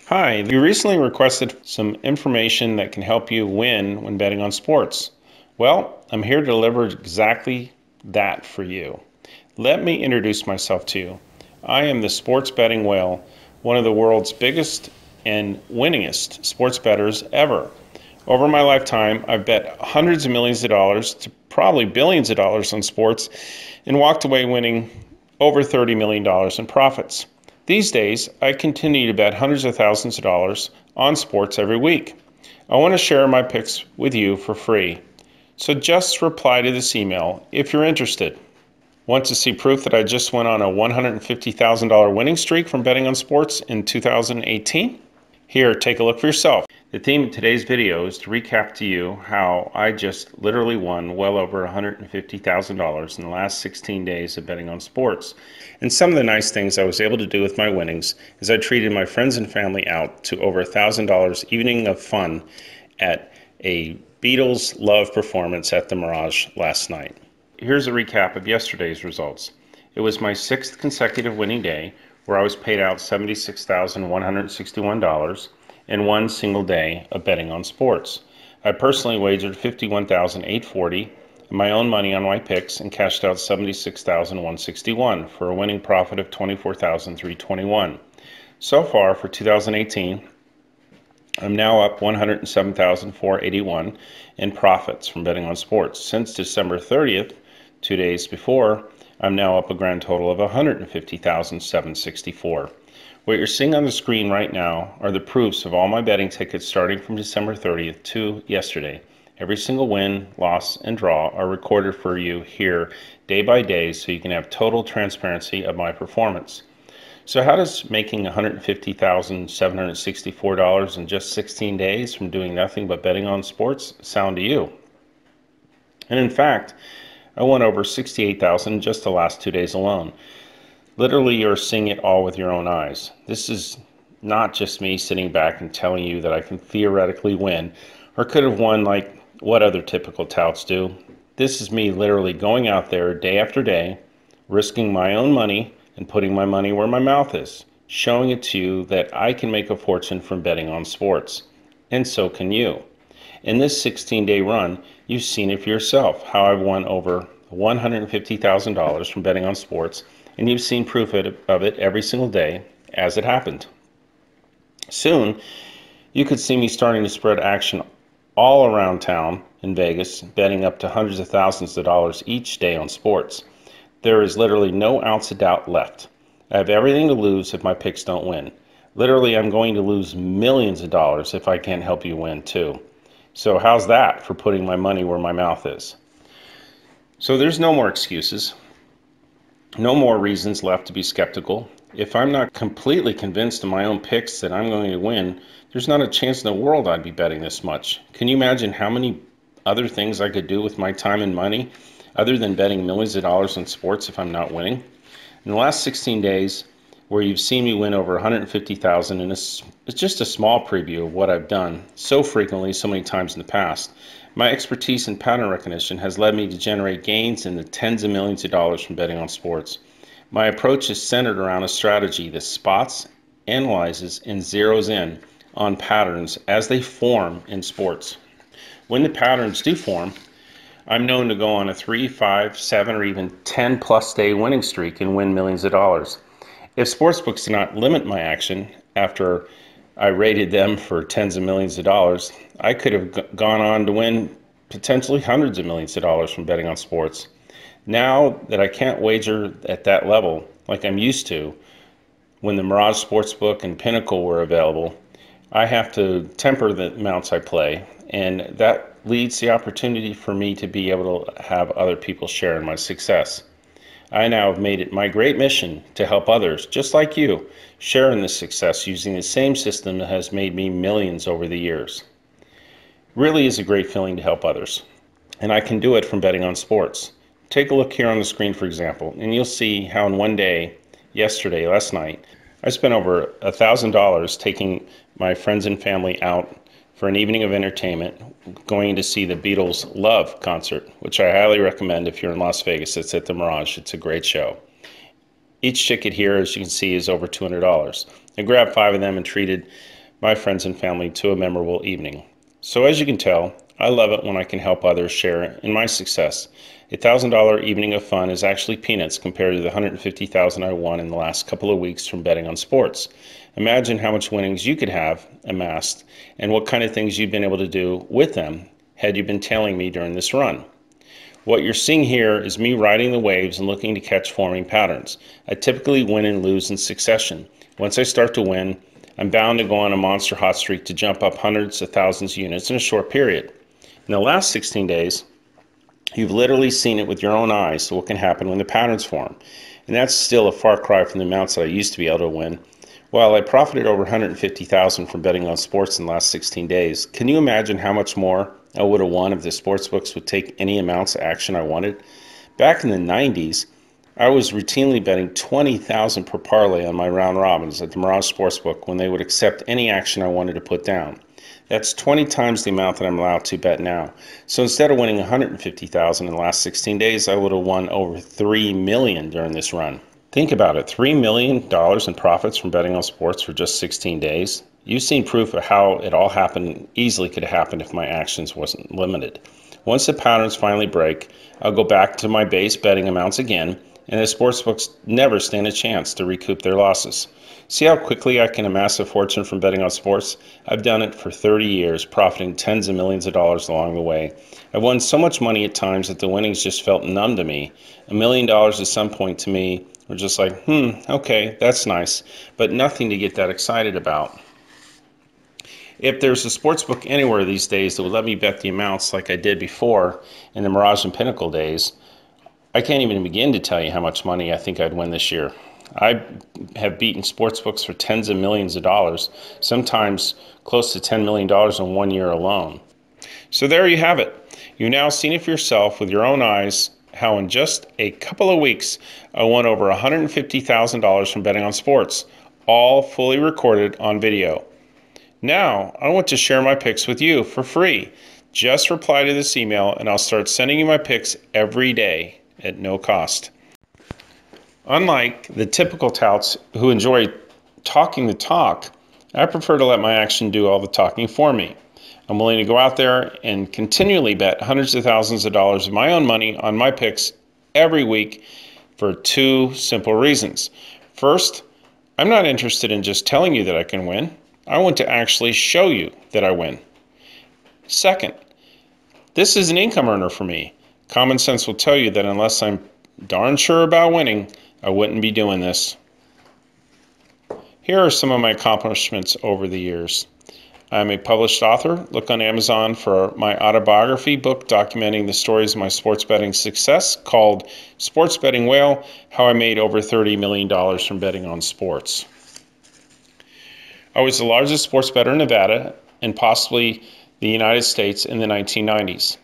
Hi, you recently requested some information that can help you win when betting on sports. Well, I'm here to deliver exactly that for you. Let me introduce myself to you. I am the sports betting whale, one of the world's biggest and winningest sports bettors ever. Over my lifetime, I've bet hundreds of millions of dollars to probably billions of dollars on sports and walked away winning over $30 million in profits. These days, I continue to bet hundreds of thousands of dollars on sports every week. I want to share my picks with you for free. So just reply to this email if you're interested. Want to see proof that I just went on a $150,000 winning streak from betting on sports in 2018? Here, take a look for yourself. The theme of today's video is to recap to you how I just literally won well over $150,000 in the last 16 days of betting on sports. And some of the nice things I was able to do with my winnings is I treated my friends and family out to over $1,000 evening of fun at a Beatles Love performance at the Mirage last night. Here's a recap of yesterday's results. It was my 6th consecutive winning day where I was paid out $76,161 in one single day of betting on sports. I personally wagered $51,840 of my own money on my picks and cashed out $76,161 for a winning profit of $24,321. So far for 2018, I'm now up $107,481 in profits from betting on sports. Since December 30th, 2 days before, I'm now up a grand total of $150,764. What you're seeing on the screen right now are the proofs of all my betting tickets starting from December 30th to yesterday. Every single win, loss, and draw are recorded for you here day by day so you can have total transparency of my performance. So how does making $150,764 in just 16 days from doing nothing but betting on sports sound to you? And in fact, I won over $68,000 in just the last 2 days alone. Literally, you're seeing it all with your own eyes. This is not just me sitting back and telling you that I can theoretically win or could have won like what other typical touts do. This is me literally going out there day after day, risking my own money and putting my money where my mouth is, showing it to you that I can make a fortune from betting on sports. And so can you. In this 16-day run, you've seen it for yourself, how I've won over $150,000 from betting on sports, and you've seen proof of it every single day as it happened. Soon, you could see me starting to spread action all around town in Vegas, betting up to hundreds of thousands of dollars each day on sports. There is literally no ounce of doubt left. I have everything to lose if my picks don't win. Literally, I'm going to lose millions of dollars if I can't help you win too. So how's that for putting my money where my mouth is? So there's no more excuses. No more reasons left to be skeptical. If I'm not completely convinced in my own picks that I'm going to win, there's not a chance in the world I'd be betting this much. Can you imagine how many other things I could do with my time and money other than betting millions of dollars on sports if I'm not winning? In the last 16 days, where you've seen me win over $150,000, and it's just a small preview of what I've done so frequently, so many times in the past. My expertise in pattern recognition has led me to generate gains in the tens of millions of dollars from betting on sports. My approach is centered around a strategy that spots, analyzes, and zeroes in on patterns as they form in sports. When the patterns do form, I'm known to go on a 3, 5, 7, or even 10 plus day winning streak and win millions of dollars. If sportsbooks did not limit my action after I rated them for tens of millions of dollars, I could have gone on to win potentially hundreds of millions of dollars from betting on sports. Now that I can't wager at that level like I'm used to when the Mirage Sportsbook and Pinnacle were available, I have to temper the amounts I play, and that leads the opportunity for me to be able to have other people share in my success. I now have made it my great mission to help others, just like you, share in this success using the same system that has made me millions over the years. Really is a great feeling to help others, and I can do it from betting on sports. Take a look here on the screen, for example, and you'll see how in one day, last night, I spent over $1,000 taking my friends and family out for an evening of entertainment, going to see the Beatles Love concert, which I highly recommend if you're in Las Vegas. It's at the Mirage. It's a great show. Each ticket here, as you can see, is over $200. I grabbed 5 of them and treated my friends and family to a memorable evening. So as you can tell, I love it when I can help others share in my success. A $1,000 evening of fun is actually peanuts compared to the $150,000 I won in the last couple of weeks from betting on sports. Imagine how much winnings you could have amassed and what kind of things you've been able to do with them had you been tailing me during this run. What you're seeing here is me riding the waves and looking to catch forming patterns. I typically win and lose in succession. Once I start to win, I'm bound to go on a monster hot streak to jump up hundreds of thousands of units in a short period. In the last 16 days, you've literally seen it with your own eyes, so what can happen when the patterns form. And that's still a far cry from the amounts that I used to be able to win. While I profited over $150,000 from betting on sports in the last 16 days, can you imagine how much more I would have won if the sportsbooks would take any amounts of action I wanted? Back in the 90s, I was routinely betting $20,000 per parlay on my round robins at the Mirage Sportsbook when they would accept any action I wanted to put down. That's 20 times the amount that I'm allowed to bet now. So instead of winning $150,000 in the last 16 days, I would have won over $3 million during this run. Think about it, $3 million in profits from betting on sports for just 16 days. You've seen proof of how it all happened, easily could have happened if my actions wasn't limited. Once the patterns finally break, I'll go back to my base betting amounts again, and the sportsbooks never stand a chance to recoup their losses. See how quickly I can amass a fortune from betting on sports? I've done it for 30 years, profiting tens of millions of dollars along the way. I've won so much money at times that the winnings just felt numb to me. $1 million at some point to me were just like, okay, that's nice, but nothing to get that excited about. If there's a sports book anywhere these days that would let me bet the amounts like I did before in the Mirage and Pinnacle days, I can't even begin to tell you how much money I think I'd win this year. I have beaten sports books for tens of millions of dollars, sometimes close to $10 million in 1 year alone. So there you have it. You've now seen it for yourself with your own eyes how in just a couple of weeks I won over $150,000 from betting on sports, all fully recorded on video. Now, I want to share my picks with you for free. Just reply to this email and I'll start sending you my picks every day at no cost. Unlike the typical touts who enjoy talking the talk, I prefer to let my action do all the talking for me. I'm willing to go out there and continually bet hundreds of thousands of dollars of my own money on my picks every week for 2 simple reasons. First, I'm not interested in just telling you that I can win. I want to actually show you that I win. Second, this is an income earner for me. Common sense will tell you that unless I'm darn sure about winning, I wouldn't be doing this. Here are some of my accomplishments over the years. I'm a published author. Look on Amazon for my autobiography book documenting the stories of my sports betting success called Sports Betting Whale: How I Made Over $30 Million from Betting on Sports. I was the largest sports bettor in Nevada and possibly the United States in the 1990s.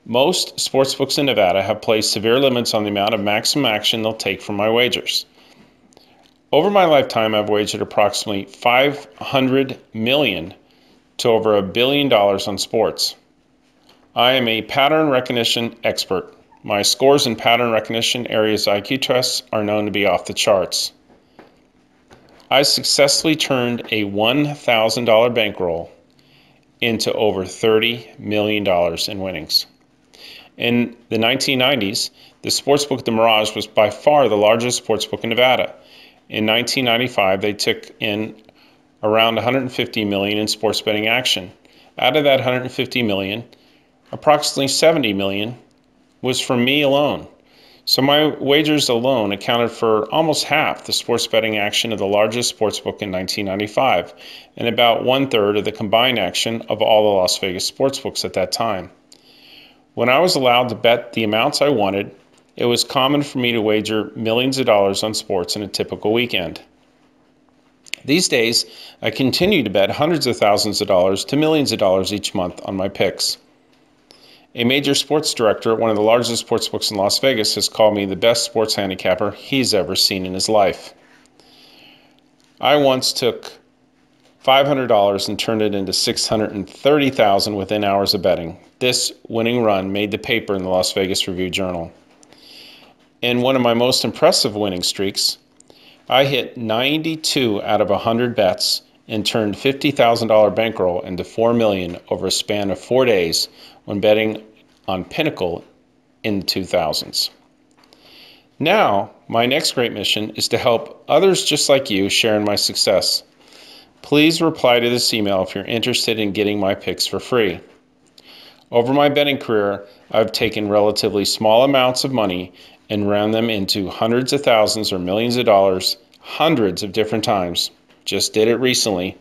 Most sportsbooks in Nevada have placed severe limits on the amount of maximum action they'll take from my wagers. Over my lifetime, I've wagered approximately $500 million to over $1 billion on sports. I am a pattern recognition expert. My scores in pattern recognition areas IQ tests are known to be off the charts. I successfully turned a $1,000 bankroll into over $30 million in winnings. In the 1990s, the sportsbook The Mirage was by far the largest sportsbook in Nevada. In 1995, they took in around $150 million in sports betting action. Out of that $150 million, approximately $70 million was from me alone. So my wagers alone accounted for almost half the sports betting action of the largest sportsbook in 1995, and about 1/3 of the combined action of all the Las Vegas sportsbooks at that time. When I was allowed to bet the amounts I wanted, it was common for me to wager millions of dollars on sports in a typical weekend. These days, I continue to bet hundreds of thousands of dollars to millions of dollars each month on my picks. A major sports director at one of the largest sportsbooks in Las Vegas has called me the best sports handicapper he's ever seen in his life. I once took $500 and turned it into $630,000 within hours of betting. This winning run made the paper in the Las Vegas Review-Journal. In one of my most impressive winning streaks, I hit 92 out of 100 bets and turned $50,000 bankroll into $4 million over a span of 4 days when betting on Pinnacle in the 2000s. Now, my next great mission is to help others just like you share in my success. Please reply to this email if you're interested in getting my picks for free. Over my betting career, I've taken relatively small amounts of money and round them into hundreds of thousands or millions of dollars hundreds of different times. Just did it recently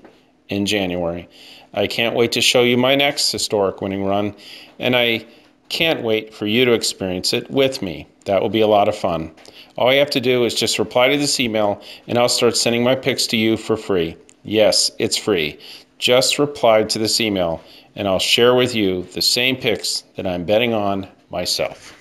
in January. I can't wait to show you my next historic winning run, and I can't wait for you to experience it with me. That will be a lot of fun. All you have to do is just reply to this email and I'll start sending my picks to you for free. Yes, it's free. Just reply to this email and I'll share with you the same picks that I'm betting on myself.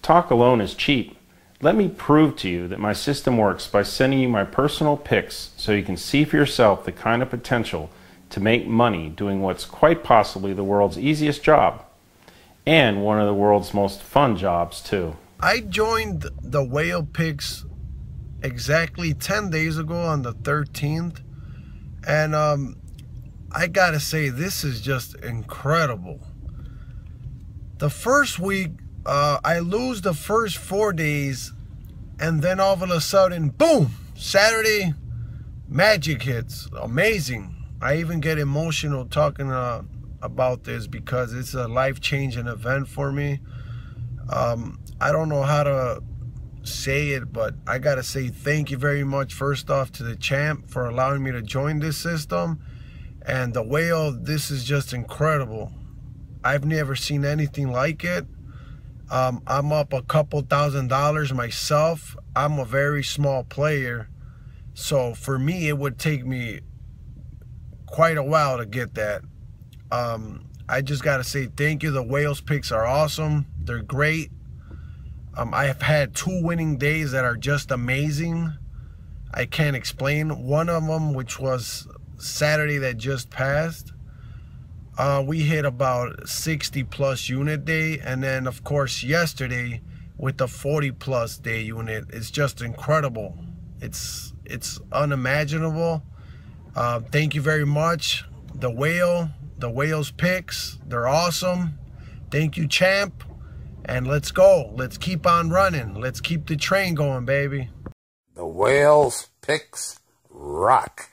Talk alone is cheap. Let me prove to you that my system works by sending you my personal picks so you can see for yourself the kind of potential to make money doing what's quite possibly the world's easiest job. And one of the world's most fun jobs, too. I joined the Whale Picks exactly 10 days ago on the 13th. And I gotta say, this is just incredible. The first week, I lose the first 4 days. And then all of a sudden, boom, Saturday, magic hits. Amazing. I even get emotional talking about this because it's a life-changing event for me. I don't know how to say it, but I gotta say thank you very much first off to the champ for allowing me to join this system. And the Whale, this is just incredible. I've never seen anything like it. I'm up a couple $1,000s myself. I'm a very small player, so for me it would take me quite a while to get that. I just gotta say thank you. The Whales picks are awesome. They're great. I have had 2 winning days that are just amazing. I can't explain. One of them, which was Saturday that just passed, we hit about 60 plus unit day, and then of course yesterday with the 40 plus day unit. It's just incredible. It's unimaginable. Thank you very much. The Whales picks, they're awesome. Thank you, champ. And let's go. Let's keep on running. Let's keep the train going, baby. The Whales picks rock.